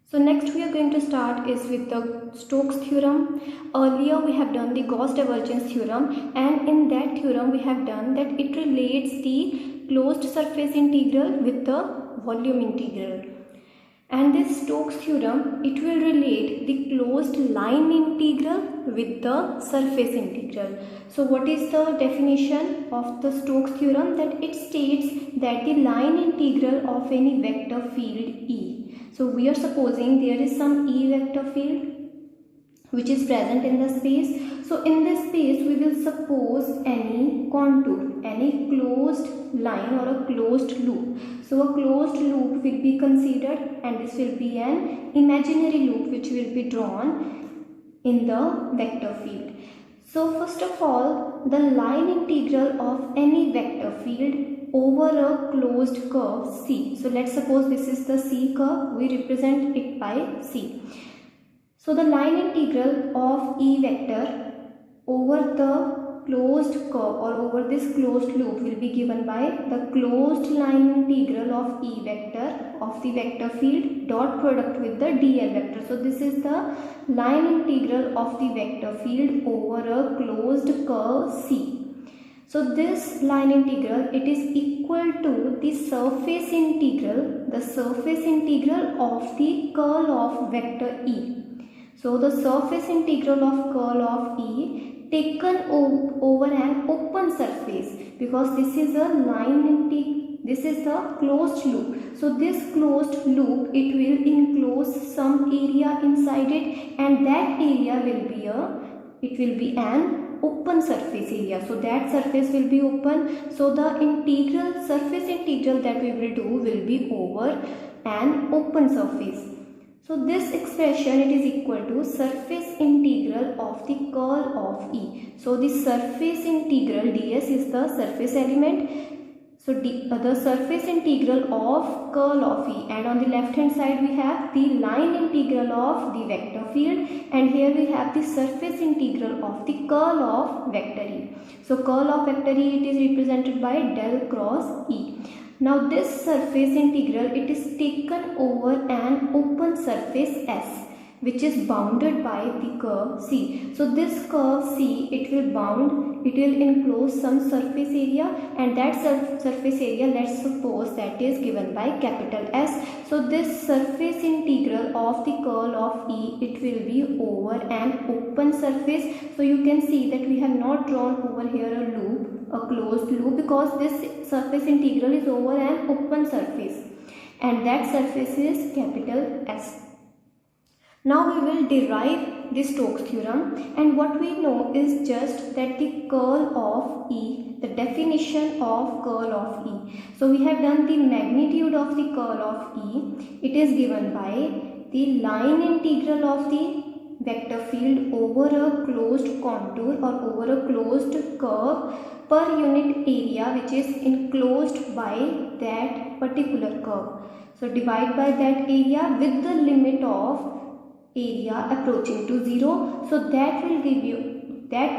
So next we are going to start is with the Stokes theorem. Earlier we have done the Gauss divergence theorem, and in that theorem we have done that it relates the closed surface integral with the volume integral. And this Stokes theorem, it will relate the closed line integral with the surface integral. So what is the definition of the Stokes theorem? That it states that the line integral of any vector field E. So we are supposing there is some E vector field which is present in the space. So in this space we will suppose any contour, any closed line or a closed loop. So a closed loop will be considered, and this will be an imaginary loop which will be drawn in the vector field. So first of all, the line integral of any vector field over a closed curve C. So let's suppose this is the C curve, we represent it by C. So the line integral of E vector over the closed curve or over this closed loop will be given by the closed line integral of E vector of the vector field dot product with the dl vector. So this is the line integral of the vector field over a closed curve C. So this line integral, it is equal to the surface integral of the curl of vector E. So the surface integral of curl of E taken over an open surface, because this is a this is the closed loop. So this closed loop, it will enclose some area inside it, and that area will be an open surface area. So that surface will be open. So the surface integral that we will do will be over an open surface. So this expression, it is equal to surface integral of the curl of E. So the surface integral ds is the surface element. So the surface integral of curl of E, and on the left hand side we have the line integral of the vector field, and here we have the surface integral of the curl of vector E. So curl of vector E, it is represented by del cross E. Now this surface integral, it is taken over an open surface S, which is bounded by the curve C. So this curve C, it will enclose some surface area, and that surface area, let's suppose that is given by capital S. So this surface integral of the curl of E, it will be over an open surface. So you can see that we have not drawn over here a closed loop, because this surface integral is over an open surface, and that surface is capital S. Now we will derive the Stokes theorem, and what we know is just that the curl of E, the definition of curl of E. So we have done the magnitude of the curl of E. It is given by the line integral of the vector field over a closed contour or over a closed curve per unit area which is enclosed by that particular curve. So divide by that area with the limit of area approaching to 0. So that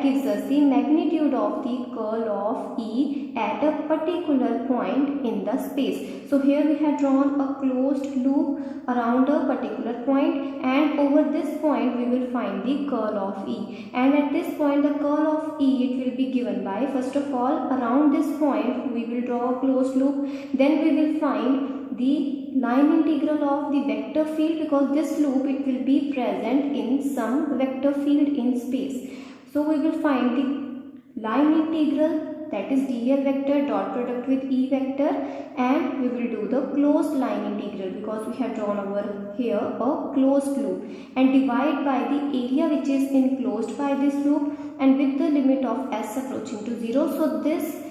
gives us the magnitude of the curl of E at a particular point in the space. So here we have drawn a closed loop around a particular point, and over this point we will find the curl of E, and at this point the curl of E, it will be given by, first of all, around this point we will draw a closed loop, then we will find the line integral of the vector field, because this loop, it will be present in some vector field in space. So we will find the line integral, that is dl vector dot product with E vector, and we will do the closed line integral, because we have drawn over here a closed loop, and divide by the area which is enclosed by this loop, and with the limit of S approaching to 0. So this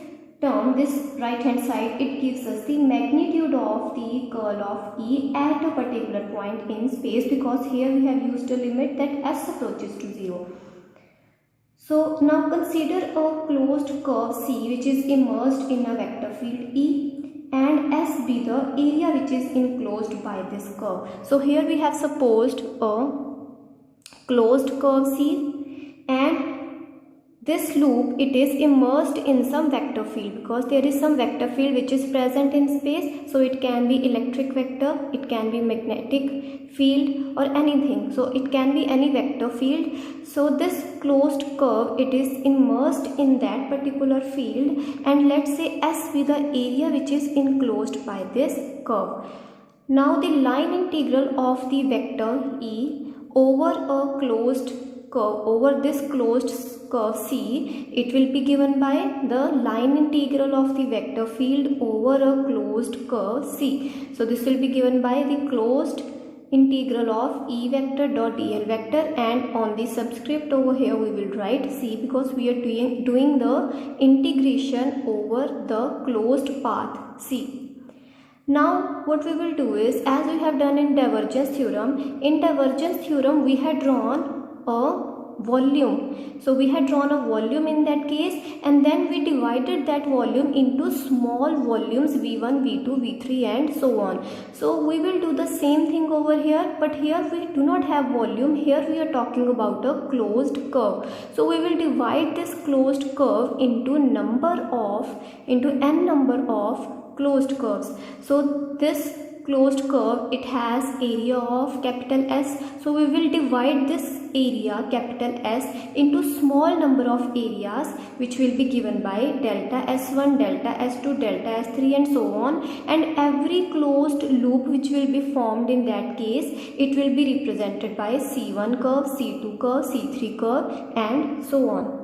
term, this right hand side, it gives us the magnitude of the curl of E at a particular point in space, because here we have used a limit that S approaches to 0. So now consider a closed curve C which is immersed in a vector field E, and S be the area which is enclosed by this curve. So here we have supposed a closed curve C, and this loop, it is immersed in some vector field, because there is some vector field which is present in space. So it can be electric vector, it can be magnetic field, or anything. So it can be any vector field. So this closed curve, it is immersed in that particular field, and let's say S be the area which is enclosed by this curve. Now the line integral of the vector E over a closed curve, over this closed curve C, it will be given by the line integral of the vector field over a closed curve C. So this will be given by the closed integral of E vector dot dl vector, and on the subscript over here we will write C, because we are doing the integration over the closed path C. Now what we will do is, as we have done in divergence theorem, we had drawn a volume. So we had drawn a volume in that case, and then we divided that volume into small volumes V1, V2, V3 and so on. So we will do the same thing over here, but here we do not have volume. Here we are talking about a closed curve. So we will divide this closed curve into n number of closed curves. So this closed curve, it has area of capital S. So we will divide this area capital S into small number of areas, which will be given by delta S1, delta S2, delta S3 and so on. And every closed loop which will be formed in that case, it will be represented by C1 curve, C2 curve, C3 curve and so on.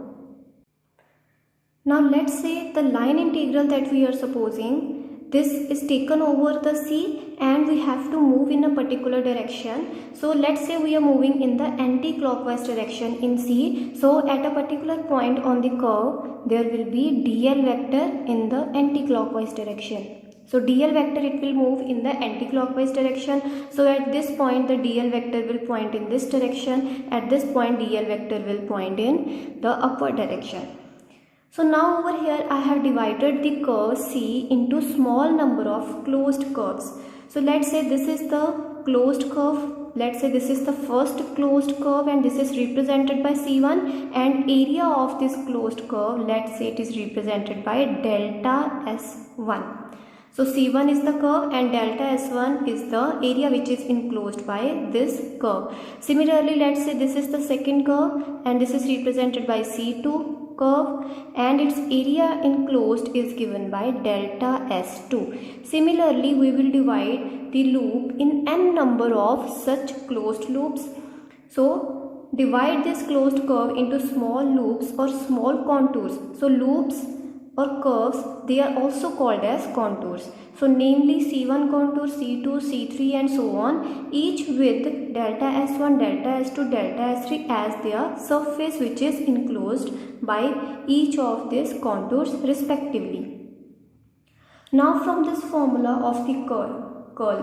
Now let's say the line integral that we are supposing, this is taken over the C and we have to move in a particular direction. So let's say we are moving in the anti-clockwise direction in C. So at a particular point on the curve, there will be dl vector in the anti-clockwise direction. So dl vector, it will move in the anti-clockwise direction. So at this point the dl vector will point in this direction. At this point dl vector will point in the upward direction. So now over here I have divided the curve C into small number of closed curves. So let's say this is the closed curve. Let's say this is the first closed curve and this is represented by C1, and area of this closed curve, let's say it is represented by delta S1. So C1 is the curve and delta S1 is the area which is enclosed by this curve. Similarly, let's say this is the second curve and this is represented by C2 curve and its area enclosed is given by delta S2. Similarly, we will divide the loop in n number of such closed loops. So divide this closed curve into small loops or small contours. So loops or curves, they are also called as contours. So namely C1 contour, C2, C3 and so on, each with delta S1, delta S2, delta S3 as their surface which is enclosed by each of these contours respectively. Now from this formula of the curl,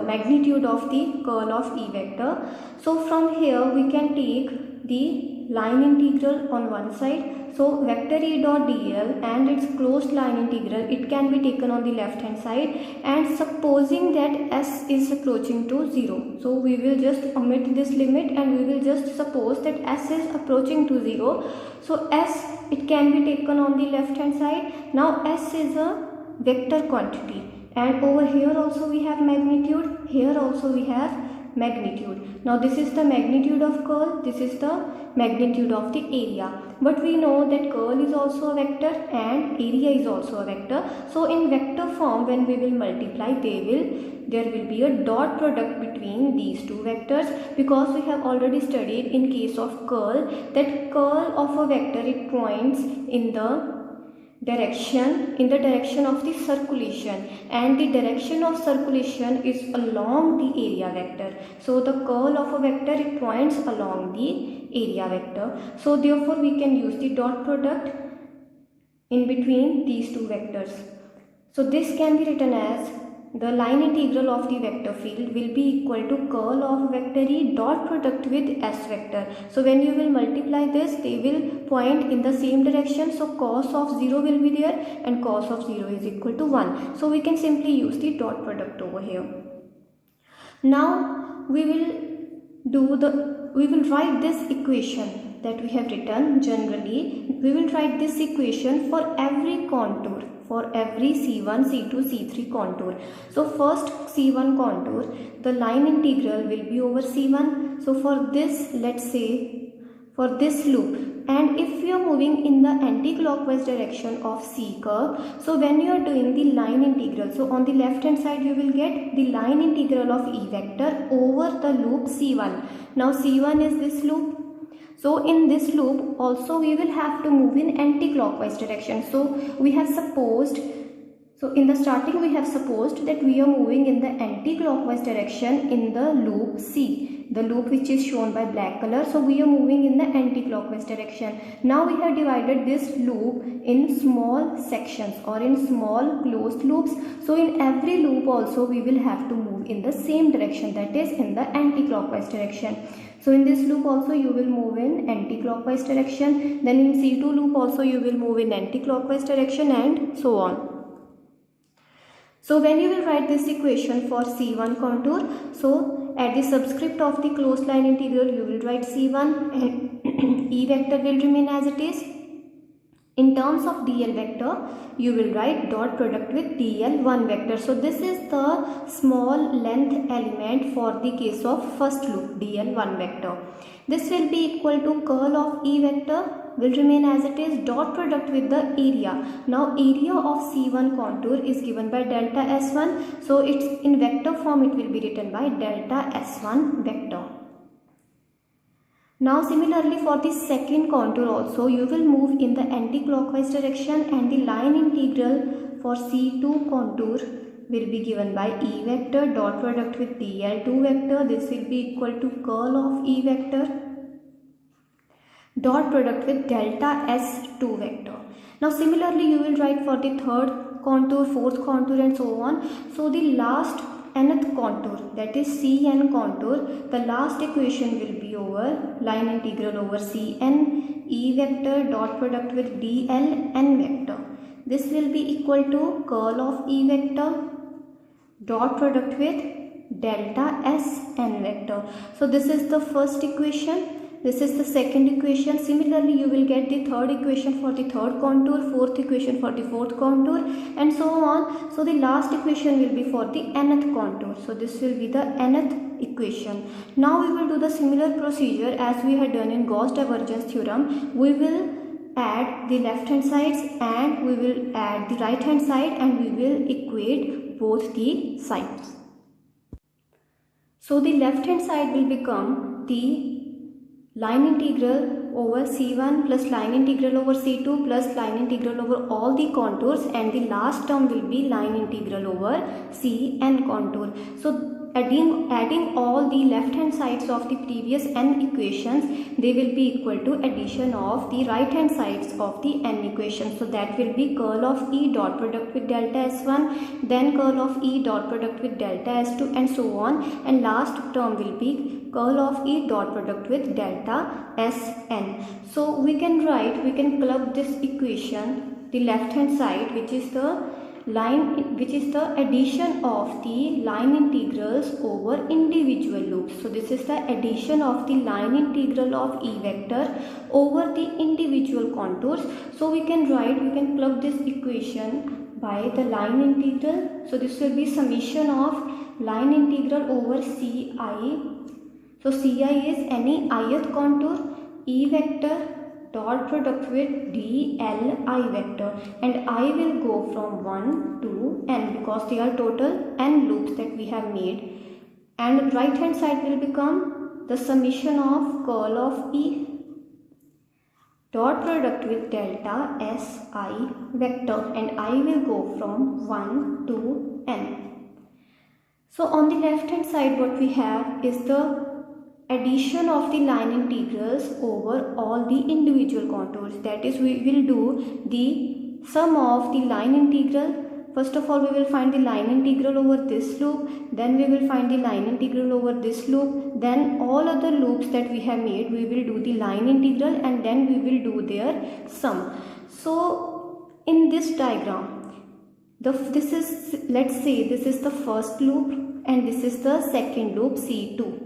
magnitude of the curl of E vector, so from here we can take the line integral on one side. So vector E dot dl and its closed line integral, it can be taken on the left hand side, and supposing that S is approaching to 0. So we will just omit this limit and we will just suppose that S is approaching to 0. So S, it can be taken on the left hand side. Now S is a vector quantity, and over here also we have magnitude, here also we have magnitude. Now this is the magnitude of curl, this is the magnitude of the area. But we know that curl is also a vector and area is also a vector. So in vector form, when we will multiply, there will be a dot product between these two vectors, because we have already studied in case of curl that curl of a vector, it points in the direction of the circulation, and the direction of circulation is along the area vector. So the curl of a vector, it points along the area vector. So therefore we can use the dot product in between these two vectors. So this can be written as the line integral of the vector field will be equal to curl of vector E dot product with S vector. So when you will multiply this, they will point in the same direction. So cos of 0 will be there and cos of 0 is equal to 1. So we can simply use the dot product over here. Now we will write this equation. that we have written generally, we will write this equation for every contour, for every C1, C2, C3 contour. So first C1 contour, the line integral will be over C1. So for this, let's say for this loop, and if you are moving in the anti-clockwise direction of C curve, so when you are doing the line integral, so on the left hand side you will get the line integral of E vector over the loop C1. Now C1 is this loop. So in this loop also we will have to move in anti-clockwise direction. So we have supposed, so in the starting we have supposed that we are moving in the anti-clockwise direction in the loop C, the loop which is shown by black color. So we are moving in the anti-clockwise direction. Now we have divided this loop in small sections or in small closed loops. So in every loop also we will have to move in the same direction, that is in the anti-clockwise direction. So in this loop also you will move in anti-clockwise direction. Then in C2 loop also you will move in anti-clockwise direction, and so on. So when you will write this equation for C1 contour, so at the subscript of the closed line integral you will write C1 and E vector will remain as it is. In terms of dl vector, you will write dot product with dl1 vector. So this is the small length element for the case of first loop, dl1 vector. This will be equal to curl of E vector will remain as it is, dot product with the area. Now area of C1 contour is given by delta S1. So it's in vector form, it will be written by delta S1 vector. Now similarly for the second contour also you will move in the anti-clockwise direction, and the line integral for C2 contour will be given by E vector dot product with dl2 vector. This will be equal to curl of E vector dot product with delta S2 vector. Now similarly you will write for the third contour, fourth contour, and so on. So the last nth contour, that is Cn contour, the last equation will be over line integral over Cn E vector dot product with dl n vector. This will be equal to curl of E vector dot product with delta S n vector. So this is the first equation. This is the second equation. Similarly, you will get the third equation for the third contour, fourth equation for the fourth contour, and so on. So the last equation will be for the nth contour. So this will be the nth equation. Now we will do the similar procedure as we had done in Gauss divergence theorem. We will add the left hand sides and we will add the right hand side, and we will equate both the sides. So the left hand side will become the line integral over C1 plus line integral over C2 plus line integral over all the contours, and the last term will be line integral over Cn contour. So adding all the left hand sides of the previous n equations, they will be equal to addition of the right hand sides of the n equations. So that will be curl of E dot product with delta S1, then curl of E dot product with delta S2, and so on, and last term will be curl of E dot product with delta Sn. So we can club this equation, the left hand side, which is the addition of the line integrals over individual loops. So this is the addition of the line integral of E vector over the individual contours. So we can club this equation by the line integral. So this will be summation of line integral over Ci. So Ci is any ith contour, E vector dot product with dl I vector, and I will go from 1 to n because they are total n loops that we have made, and right hand side will become the summation of curl of E dot product with delta Si vector, and I will go from 1 to n. So on the left hand side what we have is the addition of the line integrals over all the individual contours, that is we will do the sum of the line integral. First of all we will find the line integral over this loop, then we will find the line integral over this loop, then all other loops that we have made we will do the line integral, and then we will do their sum. So in this diagram, let's say this is the first loop and this is the second loop C2.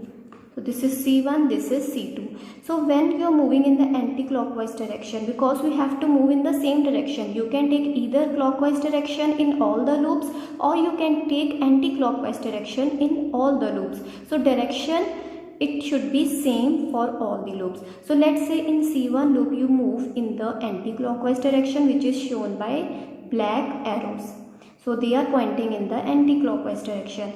So this is C1, this is C2. So when you are moving in the anti-clockwise direction, because we have to move in the same direction, you can take either clockwise direction in all the loops, or you can take anti-clockwise direction in all the loops. So direction, it should be same for all the loops. So let's say in C1 loop you move in the anti-clockwise direction, which is shown by black arrows. So they are pointing in the anti-clockwise direction,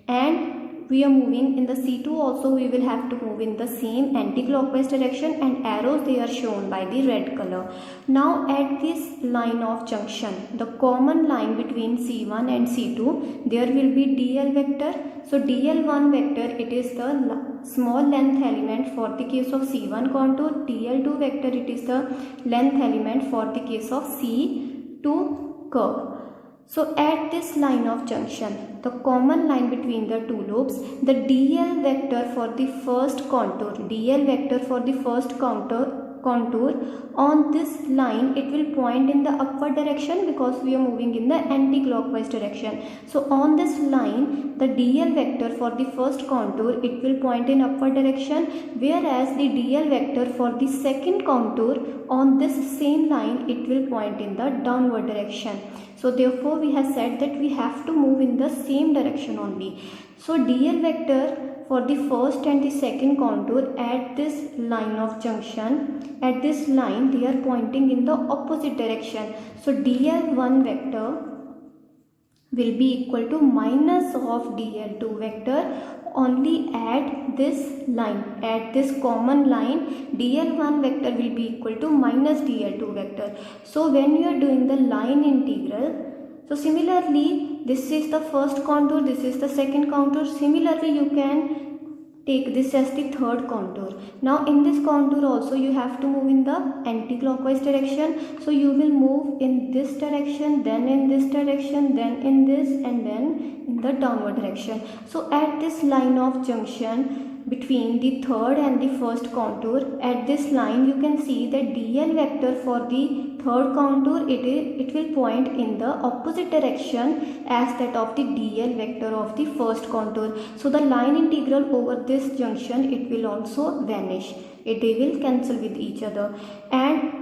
and we are moving in the C2 also, we will have to move in the same anti-clockwise direction, and arrows they are shown by the red color. Now at this line of junction, the common line between C1 and C2, there will be DL vector. So DL1 vector, it is the small length element for the case of C1 contour. DL2 vector, it is the length element for the case of C2 curve. So at this line of junction, the common line between the two loops, the DL vector for the first contour, DL vector for the first contour on this line, it will point in the upward direction because we are moving in the anti-clockwise direction. So on this line, the DL vector for the first contour, it will point in upward direction, whereas the DL vector for the second contour on this same line, it will point in the downward direction. So therefore we have said that we have to move in the same direction only. So DL vector for the first and the second contour at this line of junction, at this line they are pointing in the opposite direction. So DL1 vector will be equal to minus of DL2 vector only at this line, at this common line. DL1 vector will be equal to minus DL2 vector. So when you are doing the line integral, so similarly this is the first contour, this is the second contour. Similarly you can take this as the third contour. Now in this contour also you have to move in the anti-clockwise direction. So you will move in this direction, then in this direction, then in this, and then in the downward direction. So at this line of junction between the third and the first contour, at this line you can see that DL vector for the third contour, it will point in the opposite direction as that of the DL vector of the first contour. So the line integral over this junction, it will also vanish. They will cancel with each other. And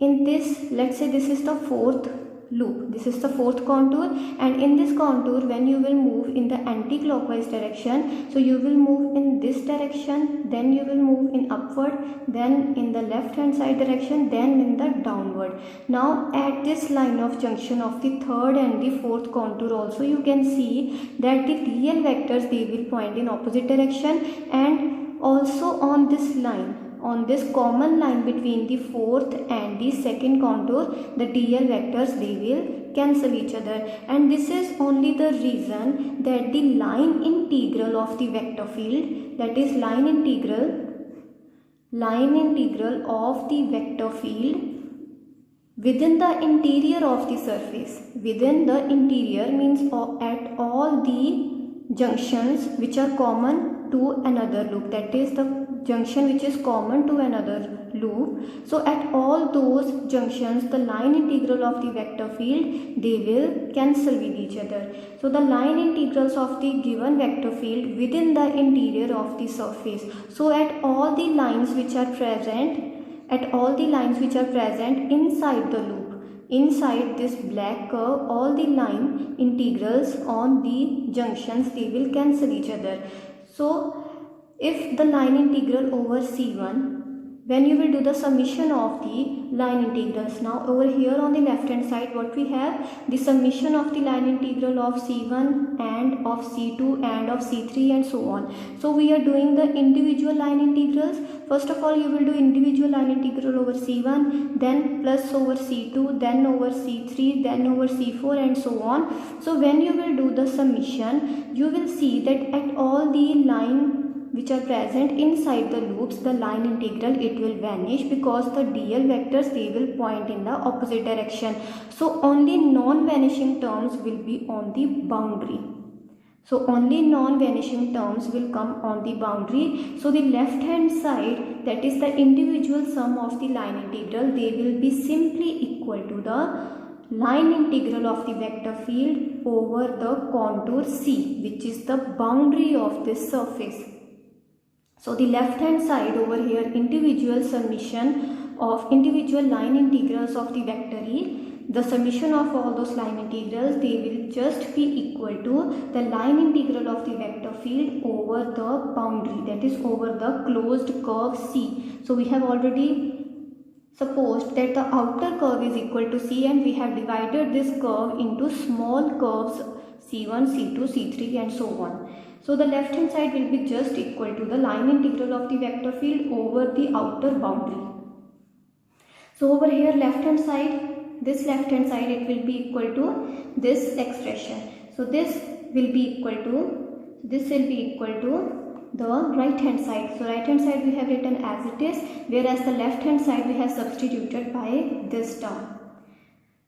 in this, let's say this is the fourth loop, this is the fourth contour, and in this contour when you will move in the anti-clockwise direction, so you will move in this direction, then you will move in upward, then in the left hand side direction, then in the downward. Now at this line of junction of the third and the fourth contour also, you can see that the DL vectors, they will point in opposite direction, and also on this line, on this common line between the fourth and the second contour, the DL vectors, they will cancel each other. And this is only the reason that the line integral of the vector field, that is line integral of the vector field within the interior of the surface, within the interior means at all the junctions which are common to another loop, that is the junction which is common to another loop. So at all those junctions, the line integral of the vector field, they will cancel with each other. So the line integrals of the given vector field within the interior of the surface. So at all the lines which are present, inside the loop, inside this black curve, all the line integrals on the junctions, they will cancel each other. So if the line integral over C1, when you will do the summation of the line integrals, now over here on the left hand side what we have, the summation of the line integral of C1 and of C2 and of C3 and so on. So we are doing the individual line integrals. First of all you will do individual line integral over C1, then plus over C2, then over C3, then over C4 and so on. So when you will do the summation, you will see that at all the line which are present inside the loops, the line integral, it will vanish because the DL vectors, they will point in the opposite direction. So only non-vanishing terms will be on the boundary. So only non-vanishing terms will come on the boundary. So the left hand side, that is the individual sum of the line integral, they will be simply equal to the line integral of the vector field over the contour C, which is the boundary of this surface. So the left hand side over here, individual summation of individual line integrals of the vector E, the summation of all those line integrals, they will just be equal to the line integral of the vector field over the boundary, that is over the closed curve C. So we have already supposed that the outer curve is equal to C, and we have divided this curve into small curves C1, C2, C3 and so on. So the left hand side will be just equal to the line integral of the vector field over the outer boundary. So over here left hand side, this left hand side, it will be equal to this expression. So this will be equal to the right hand side. So right hand side we have written as it is, whereas the left hand side we have substituted by this term.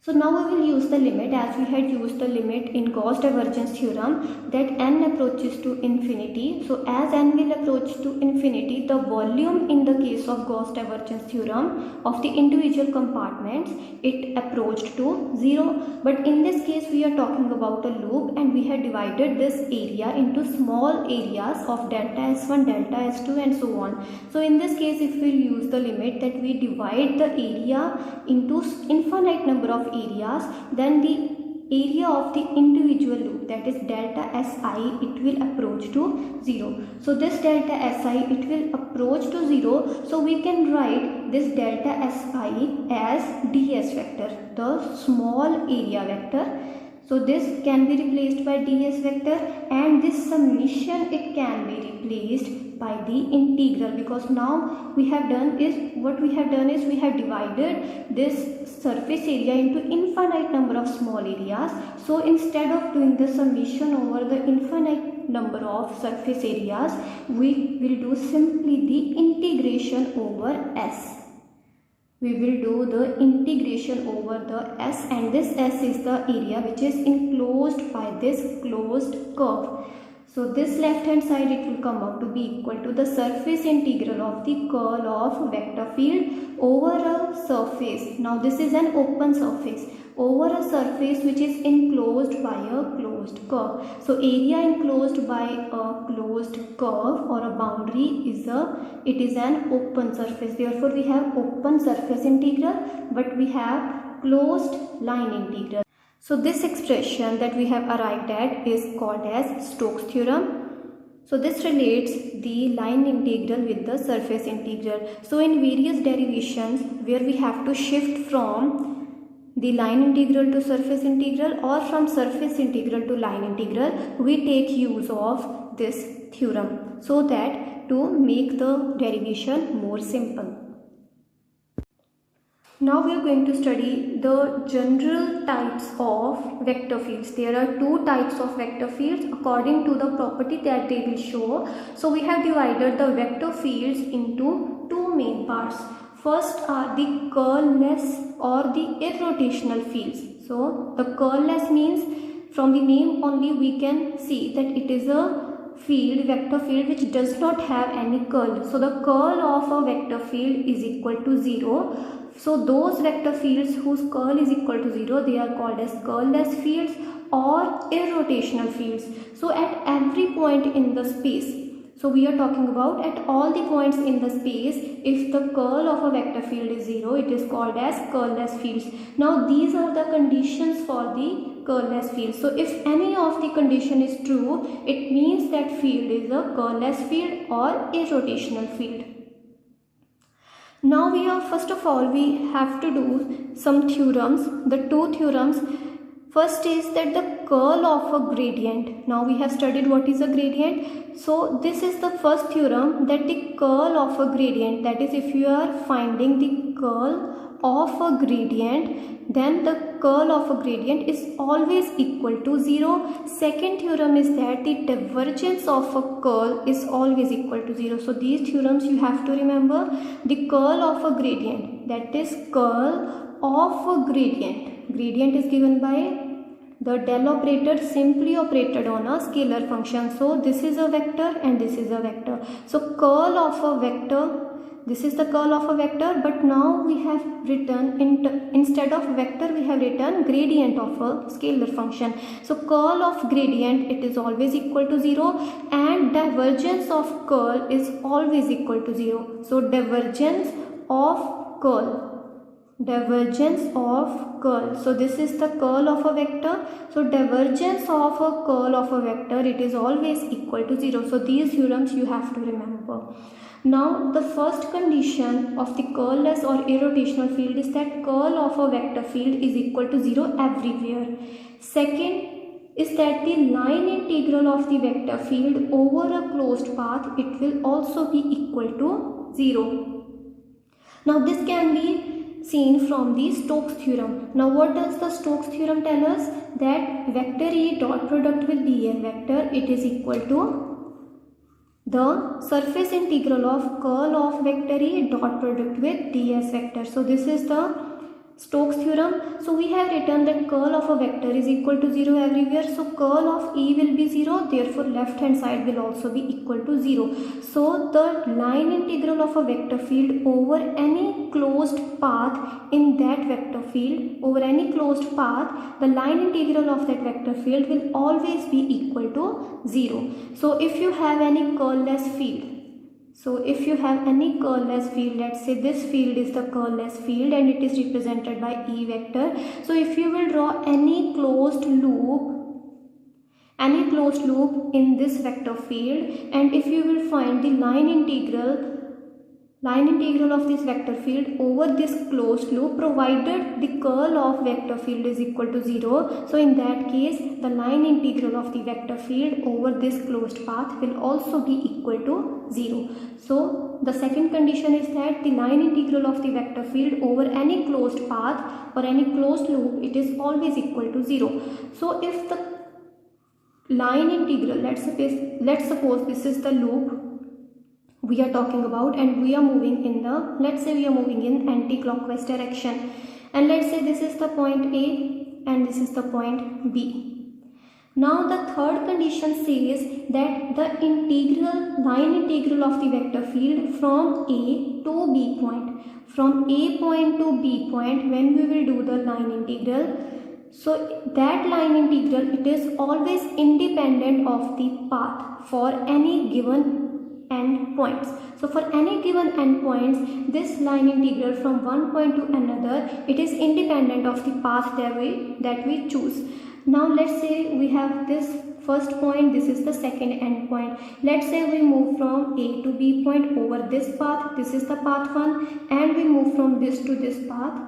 So now we will use the limit as we had used the limit in Gauss divergence theorem, that n approaches to infinity. So as n will approach to infinity, the volume in the case of Gauss divergence theorem of the individual compartments, it approached to 0. But in this case we are talking about a loop, and we had divided this area into small areas of delta S1, delta S2 and so on. So in this case, if we use the limit that we divide the area into infinite number of areas, then the area of the individual loop, that is delta Si, it will approach to 0. So this delta Si, it will approach to 0. So we can write this delta Si as ds vector, the small area vector. So this can be replaced by ds vector, and this summation, it can be replaced by the integral, because now we have done is we have divided this surface area into infinite number of small areas. So instead of doing the summation over the infinite number of surface areas, we will do simply the integration over S. We will do the integration over the S, and this S is the area which is enclosed by this closed curve. So this left hand side, it will come out to be equal to the surface integral of the curl of vector field over a surface. Now this is an open surface over a surface which is enclosed by a closed curve. So area enclosed by a closed curve or a boundary is an open surface. Therefore we have open surface integral, but we have closed line integral. So this expression that we have arrived at is called as Stokes theorem. So this relates the line integral with the surface integral. So in various derivations where we have to shift from the line integral to surface integral or from surface integral to line integral, we take use of this theorem so that to make the derivation more simple. Now we are going to study the general types of vector fields. There are two types of vector fields according to the property that they will show. So we have divided the vector fields into two main parts. First are the curl-less or the irrotational fields. So the curl-less means from the name only we can see that it is a vector field which does not have any curl. So the curl of a vector field is equal to 0. So those vector fields whose curl is equal to 0, they are called as curl-less fields or irrotational fields. So at every point in the space, so we are talking about at all the points in the space, if the curl of a vector field is 0, it is called as curl-less fields. Now these are the conditions for the curl-less field. So if any of the condition is true, it means that field is a curl-less field or irrotational field. Now first of all we have to do some theorems, the two theorems. First is that the curl of a gradient. Now we have studied what is a gradient. So this is the first theorem, that the curl of a gradient, that is if you are finding the curl of a gradient, then the curl of a gradient is always equal to 0. Second theorem is that the divergence of a curl is always equal to 0. So these theorems you have to remember. The curl of a gradient, that is curl of a gradient. Gradient is given by the del operator simply operated on a scalar function. So this is a vector and this is a vector. So curl of a vector this is the curl of a vector, but now we have written instead of vector we have written gradient of a scalar function. So curl of gradient, it is always equal to 0, and divergence of curl is always equal to 0. So divergence of curl, so this is the curl of a vector. So divergence of a curl of a vector, it is always equal to 0. So these theorems you have to remember. Now the first condition of the curlless or irrotational field is that curl of a vector field is equal to 0 everywhere. Second is that the line integral of the vector field over a closed path, it will also be equal to 0. Now this can be seen from the Stokes theorem. Now what does the Stokes theorem tell us? That vector E dot product with dl vector, it is equal to the surface integral of curl of vector E dot product with ds vector. So this is the Stokes theorem. So we have written that curl of a vector is equal to 0 everywhere. So curl of E will be 0, therefore left hand side will also be equal to 0. So the line integral of a vector field over any closed path in that vector field, over any closed path, the line integral of that vector field will always be equal to 0. So if you have any curlless field, let's say this field is the curlless field and it is represented by E vector. So if you will draw any closed loop in this vector field, and if you will find the line integral of this vector field over this closed loop, provided the curl of vector field is equal to 0, so in that case the line integral of the vector field over this closed path will also be equal to 0. So the second condition is that the line integral of the vector field over any closed path or any closed loop, it is always equal to 0. So if the line integral, let's suppose this is the loop we are talking about, and we are moving in anti-clockwise direction, and let's say this is the point A and this is the point B. Now the third condition says that the line integral of the vector field from A to B point, from A point to B point, when we will do the line integral, so that line integral, it is always independent of the path for any given endpoints. So for any given endpoints, this line integral from one point to another, it is independent of the path that we choose. Now let's say we have this first point, this is the second endpoint. Let's say we move from A to B point over this path, this is the path 1, and we move from this to this path,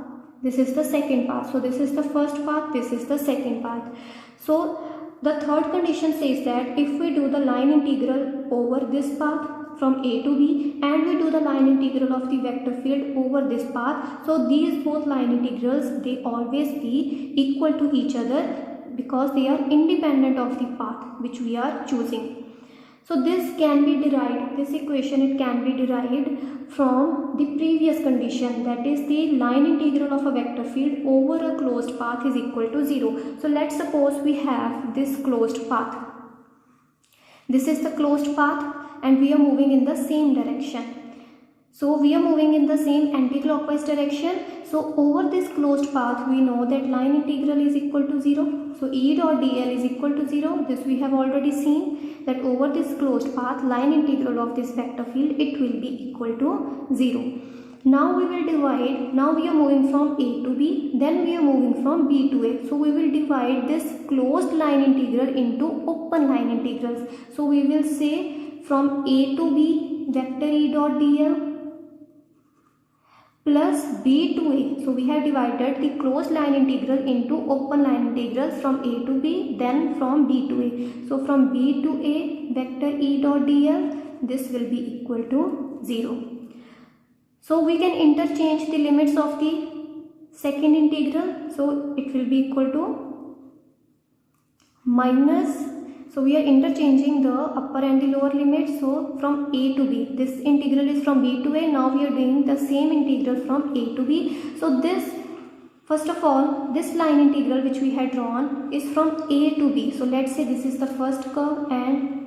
this is the second path. So this is the first path, this is the second path. So the third condition says that if we do the line integral over this path from A to B, and we do the line integral of the vector field over this path, so these both line integrals, they always be equal to each other because they are independent of the path which we are choosing. So this can be derived, this equation, it can be derived from the previous condition, that is the line integral of a vector field over a closed path is equal to 0. So let's suppose we have this closed path. This is the closed path and we are moving in the same direction. So we are moving in the same anti-clockwise direction. So over this closed path, we know that line integral is equal to 0. So E dot dl is equal to 0. This we have already seen, that over this closed path, line integral of this vector field, it will be equal to 0. Now we will divide, now we are moving from A to B, then we are moving from B to A. So we will divide this closed line integral into open line integrals. So we will say from A to B, vector E dot dl plus B to A. So we have divided the closed line integral into open line integrals from A to B, then from B to A. So from B to A, vector E dot dl, this will be equal to 0. So we can interchange the limits of the second integral. So it will be equal to minus, so we are interchanging the upper and the lower limits. So from A to B, this integral is from B to A. Now we are doing the same integral from A to B. So this, first of all, this line integral which we had drawn is from A to B. So let's say this is the first curve and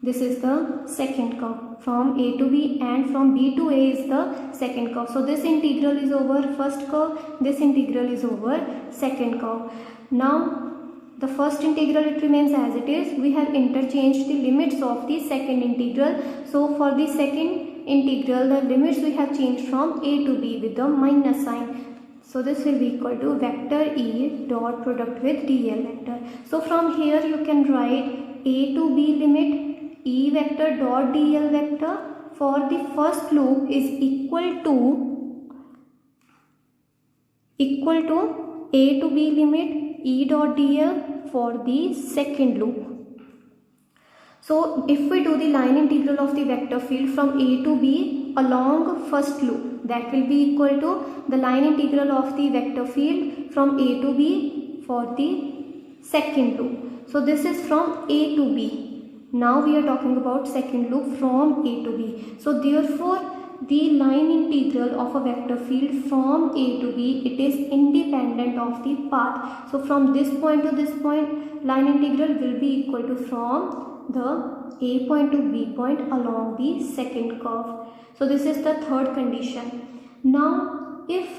This is the second curve from A to B, and from B to A is the second curve. So this integral is over first curve, this integral is over second curve. Now the first integral, it remains as it is. We have interchanged the limits of the second integral. So for the second integral, the limits we have changed from A to B with the minus sign. So this will be equal to vector E dot product with dl vector. So from here you can write A to B limit E vector dot dl vector for the first loop is equal to A to B limit E dot dl for the second loop. So if we do the line integral of the vector field from A to B along first loop, that will be equal to the line integral of the vector field from A to B for the second loop. So this is from A to B. Now we are talking about second loop from A to B. So therefore the line integral of a vector field from A to B, it is independent of the path. So from this point to this point, line integral will be equal to from the A point to B point along the second curve. So this is the third condition. Now if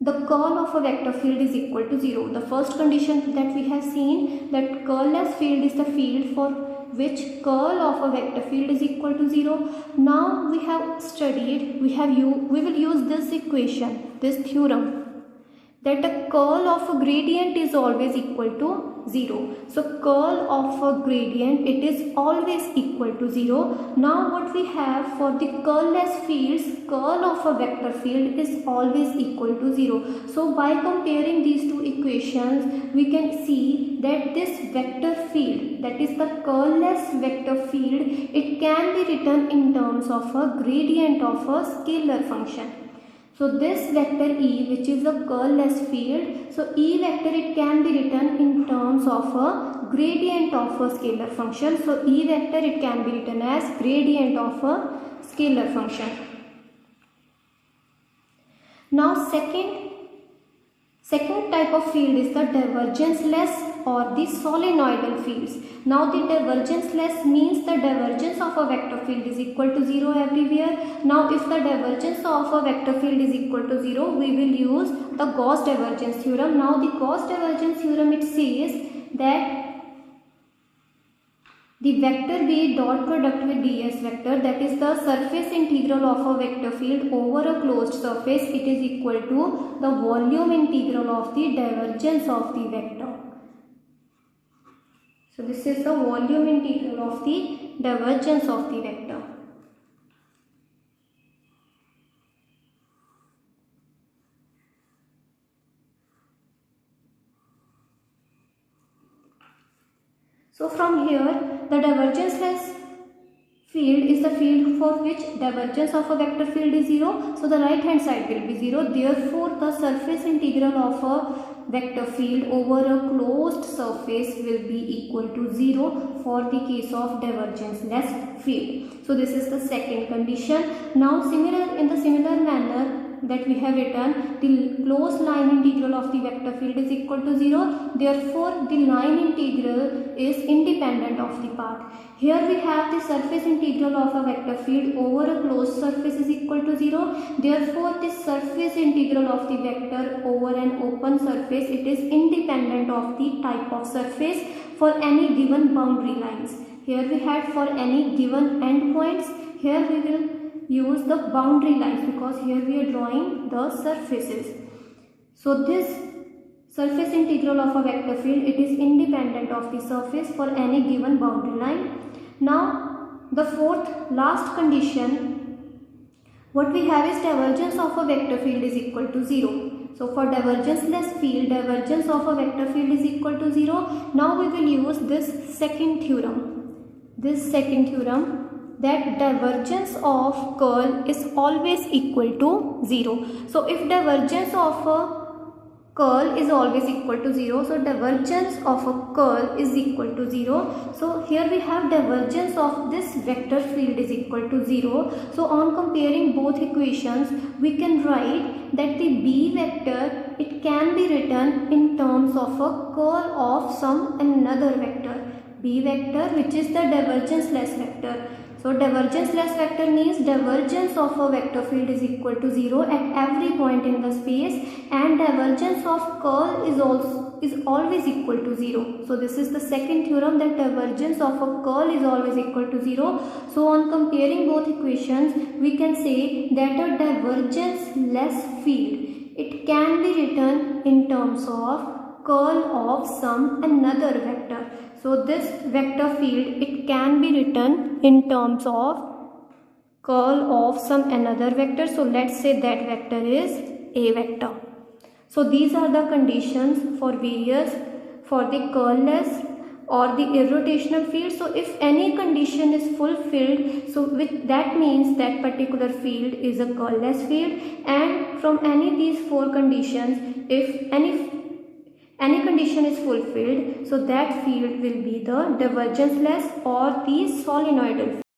the curl of a vector field is equal to 0, the first condition that we have seen, that curlless field is the field for which curl of a vector field is equal to 0. Now we have studied, we will use this equation, this theorem, that the curl of a gradient is always equal to 0. So curl of a gradient, it is always equal to 0. Now what we have for the curlless fields, curl of a vector field is always equal to 0. So by comparing these two equations, we can see that this vector field, that is the curlless vector field, it can be written in terms of a gradient of a scalar function. So this vector E, which is a curlless field, so E vector, it can be written in terms of a gradient of a scalar function. So E vector, it can be written as gradient of a scalar function. Now second type of field is the divergence-less or the solenoidal fields. Now the divergence-less means the divergence of a vector field is equal to 0 everywhere. Now if the divergence of a vector field is equal to 0, we will use the Gauss divergence theorem. Now the Gauss divergence theorem, it says that the vector B dot product with ds vector, that is the surface integral of a vector field over a closed surface, it is equal to the volume integral of the divergence of the vector. So this is the volume integral of the divergence of the vector. So from here, the divergenceless field is the field for which divergence of a vector field is 0. So the right hand side will be 0. Therefore, the surface integral of a vector field over a closed surface will be equal to 0 for the case of divergenceless field. So this is the second condition. Now in the similar manner that we have written, the closed line integral of the vector field is equal to 0. Therefore, the line integral is independent of the path. Here we have the surface integral of a vector field over a closed surface is equal to 0. Therefore, the surface integral of the vector over an open surface, it is independent of the type of surface for any given boundary lines. Here we had for any given endpoints. Here we will use the boundary lines because here we are drawing the surfaces. So this surface integral of a vector field, it is independent of the surface for any given boundary line. Now the fourth last condition, what we have is divergence of a vector field is equal to 0. So for divergenceless field, divergence of a vector field is equal to 0. Now we will use this second theorem. That divergence of curl is always equal to 0. So if divergence of a curl is always equal to 0, so divergence of a curl is equal to 0. So here we have divergence of this vector field is equal to 0. So on comparing both equations, we can write that the B vector, it can be written in terms of a curl of some another vector. B vector, which is the divergence-less vector. So divergence-less vector means divergence of a vector field is equal to 0 at every point in the space, and divergence of curl is always equal to 0. So this is the second theorem, that divergence of a curl is always equal to 0. So on comparing both equations, we can say that a divergence-less field, it can be written in terms of curl of some another vector. So this vector field, it can be written in terms of curl of some another vector. So let's say that vector is A vector. So these are the conditions for the curl-less or the irrotational field. So if any condition is fulfilled, so that means that particular field is a curl-less field, and from any these four conditions, if any condition is fulfilled, so that field will be the divergence-less or the solenoidal field.